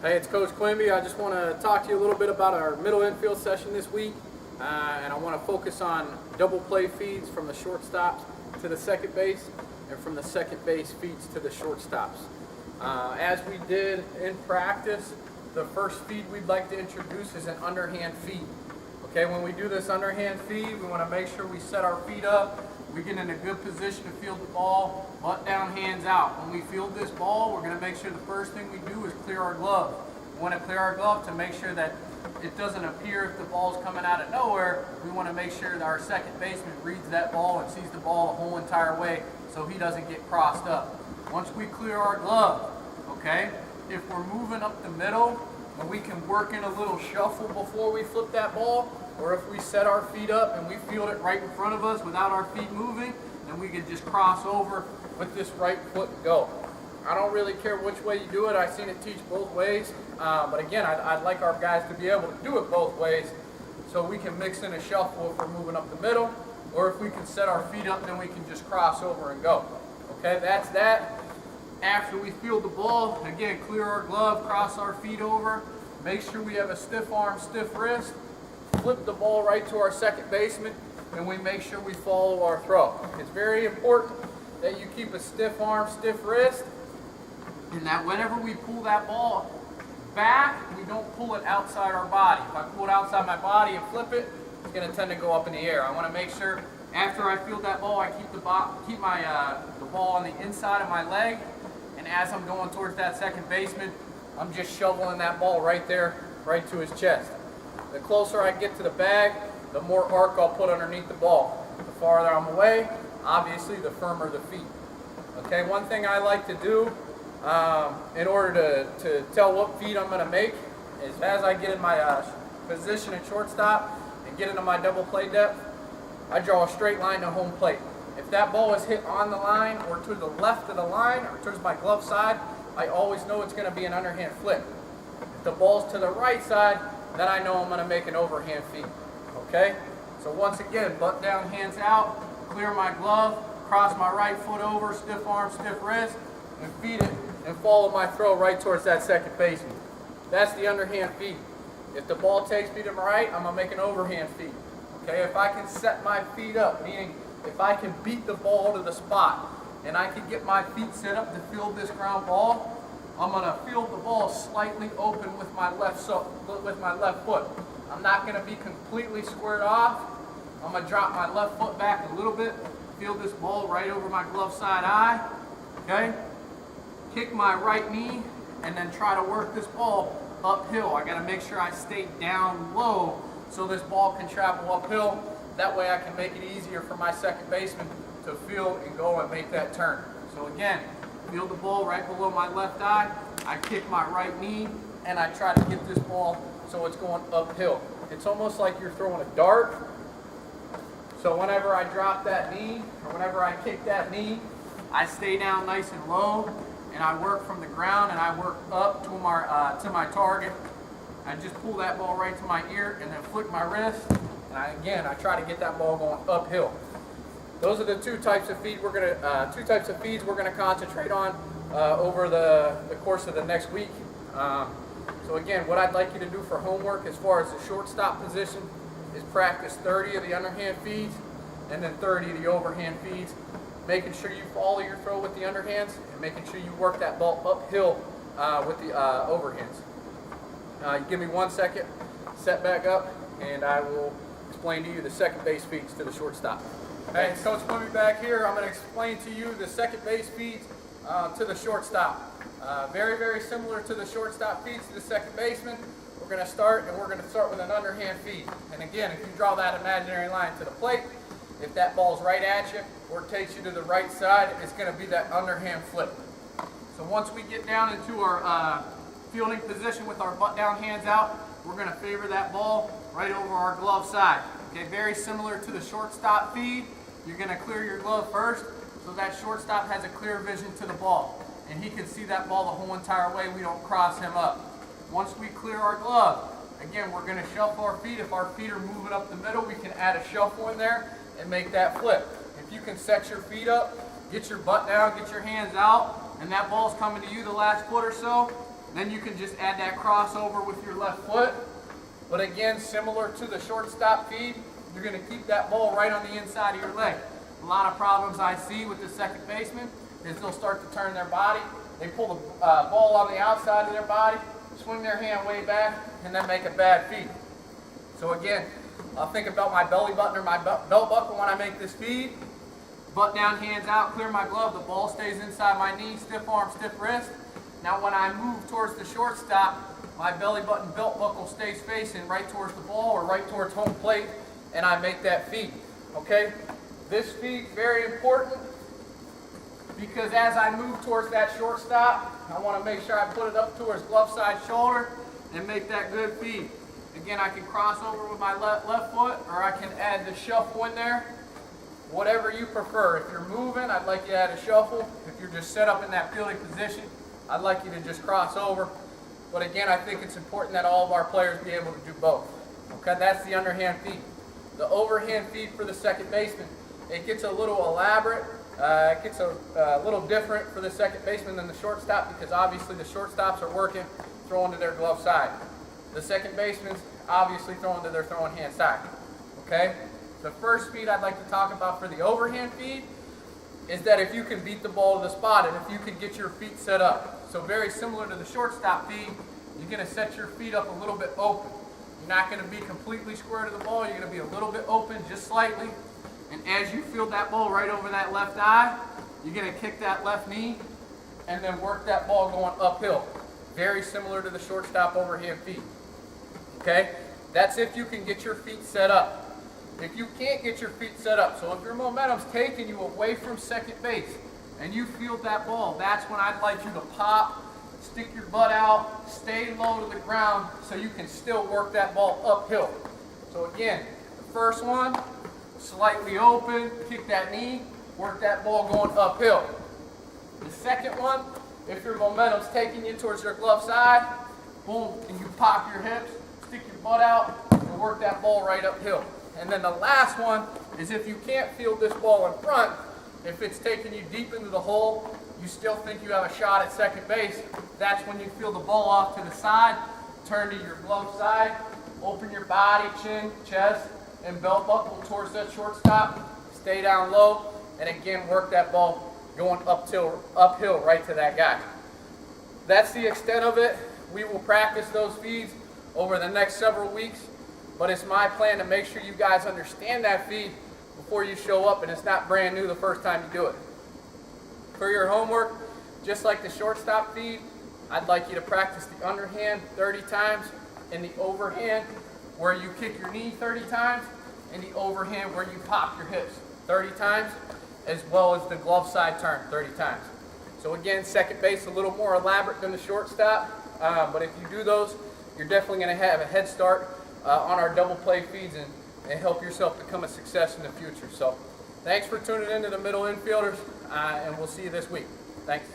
Hey, it's Coach Quimby. I just want to talk to you a little bit about our middle infield session this week. And I want to focus on double play feeds from the shortstops to the second base and from the second base feeds to the shortstops. As we did in practice, the first feed we'd like to introduce is an underhand feed. Okay, when we do this underhand feed, we want to make sure we set our feet up. We get in a good position to field the ball, butt down, hands out. When we field this ball, we're going to make sure the first thing we do is clear our glove. We want to clear our glove to make sure that it doesn't appear if the ball's coming out of nowhere. We want to make sure that our second baseman reads that ball and sees the ball the whole entire way so he doesn't get crossed up. Once we clear our glove, okay, if we're moving up the middle and we can work in a little shuffle before we flip that ball, or if we set our feet up and we field it right in front of us without our feet moving, then we can just cross over with this right foot and go. I don't really care which way you do it. I've seen it teach both ways. But again, I'd like our guys to be able to do it both ways so we can mix in a shuffle if we're moving up the middle, or if we can set our feet up, then we can just cross over and go. Okay, that's that. After we field the ball, again, clear our glove, cross our feet over, make sure we have a stiff arm, stiff wrist, flip the ball right to our second baseman, and we make sure we follow our throw. It's very important that you keep a stiff arm, stiff wrist, and that whenever we pull that ball back, we don't pull it outside our body. If I pull it outside my body and flip it, it's going to tend to go up in the air. I want to make sure after I field that ball, I keep the ball on the inside of my leg, and as I'm going towards that second baseman, I'm just shoveling that ball right there, right to his chest. The closer I get to the bag, the more arc I'll put underneath the ball. The farther I'm away, obviously, the firmer the feet. Okay, one thing I like to do in order to tell what feed I'm going to make is as I get in my position at shortstop and get into my double play depth, I draw a straight line to home plate. If that ball is hit on the line or to the left of the line or towards my glove side, I always know it's going to be an underhand flip. If the ball's to the right side, then I know I'm going to make an overhand feed. Okay? So once again, butt down, hands out, clear my glove, cross my right foot over, stiff arm, stiff wrist, and feed it and follow my throw right towards that second baseman. That's the underhand feed. If the ball takes me to my right, I'm going to make an overhand feed. Okay? If I can set my feet up, meaning if I can beat the ball to the spot and I can get my feet set up to field this ground ball, I'm going to field the ball slightly open with my left foot. I'm not going to be completely squared off. I'm going to drop my left foot back a little bit, field this ball right over my glove side eye, okay? Kick my right knee, and then try to work this ball uphill. I got to make sure I stay down low so this ball can travel uphill. That way I can make it easier for my second baseman to field and go and make that turn. So again, field the ball right below my left eye, I kick my right knee, and I try to get this ball so it's going uphill. It's almost like you're throwing a dart. So whenever I drop that knee, or whenever I kick that knee, I stay down nice and low, and I work from the ground, and I work up to my target. I just pull that ball right to my ear, and then flick my wrist, and I try to get that ball going uphill. Those are the two types of feeds we're gonna concentrate on over the course of the next week. So again, what I'd like you to do for homework as far as the shortstop position is practice 30 of the underhand feeds and then 30 of the overhand feeds, making sure you follow your throw with the underhands and making sure you work that ball uphill with the overhands. Give me 1 second, set back up, and I will explain to you the second base feeds to the shortstop. Hey, it's Coach Quimby back here. I'm going to explain to you the second base feeds to the shortstop. Very, very similar to the shortstop feeds to the second baseman. We're going to start with an underhand feed. And again, if you draw that imaginary line to the plate, if that ball's right at you or takes you to the right side, it's going to be that underhand flip. So once we get down into our fielding position with our butt down, hands out, we're going to favor that ball right over our glove side. Okay, very similar to the shortstop feed. You're going to clear your glove first so that shortstop has a clear vision to the ball and he can see that ball the whole entire way. We don't cross him up. Once we clear our glove, again, we're going to shuffle our feet. If our feet are moving up the middle, we can add a shuffle in there and make that flip. If you can set your feet up, get your butt down, get your hands out, and that ball's coming to you the last foot or so, Then you can just add that crossover with your left foot. But again, similar to the shortstop feed, you're going to keep that ball right on the inside of your leg. A lot of problems I see with the second baseman is they'll start to turn their body. They pull the ball on the outside of their body, swing their hand way back, and then make a bad feed. So again, I'll think about my belly button or my belt buckle when I make this feed. Butt down, hands out, clear my glove. The ball stays inside my knee, stiff arm, stiff wrist. Now when I move towards the shortstop, my belly button belt buckle stays facing right towards the ball or right towards home plate, and I make that feed. Okay? This feed is very important because as I move towards that shortstop, I want to make sure I put it up towards glove side shoulder and make that good feed. Again, I can cross over with my left foot, or I can add the shuffle in there. Whatever you prefer. If you're moving, I'd like you to add a shuffle. If you're just set up in that fielding position, I'd like you to just cross over. But again, I think it's important that all of our players be able to do both. Okay, that's the underhand feed. The overhand feed for the second baseman, it gets a little elaborate. It gets a little different for the second baseman than the shortstop because obviously the shortstops are working, throwing to their glove side. The second baseman's obviously throwing to their throwing hand side. Okay? The first feed I'd like to talk about for the overhand feed is that if you can beat the ball to the spot and if you can get your feet set up. So very similar to the shortstop feed, you're going to set your feet up a little bit open. You're not going to be completely square to the ball. You're going to be a little bit open, just slightly. And as you field that ball right over that left eye, you're going to kick that left knee and then work that ball going uphill. Very similar to the shortstop overhand feed. Okay? That's if you can get your feet set up. If you can't get your feet set up, so if your momentum's taking you away from second base and you field that ball, that's when I'd like you to pop, stick your butt out, stay low to the ground so you can still work that ball uphill. So again, the first one, slightly open, kick that knee, work that ball going uphill. The second one, if your momentum's taking you towards your glove side, boom, and you pop your hips, stick your butt out, and work that ball right uphill. And then the last one is if you can't field this ball in front, if it's taking you deep into the hole, you still think you have a shot at second base, that's when you field the ball off to the side, turn to your glove side, open your body, chin, chest, and belt buckle towards that shortstop, stay down low, and again work that ball going uphill right to that guy. That's the extent of it. We will practice those feeds over the next several weeks. But it's my plan to make sure you guys understand that feed before you show up and it's not brand new the first time you do it. For your homework, just like the shortstop feed, I'd like you to practice the underhand 30 times and the overhand where you kick your knee 30 times and the overhand where you pop your hips 30 times as well as the glove side turn 30 times. So again, second base a little more elaborate than the shortstop, but if you do those, you're definitely going to have a head start on our double play feeds and help yourself become a success in the future. So thanks for tuning in to the middle infielders, and we'll see you this week. Thanks.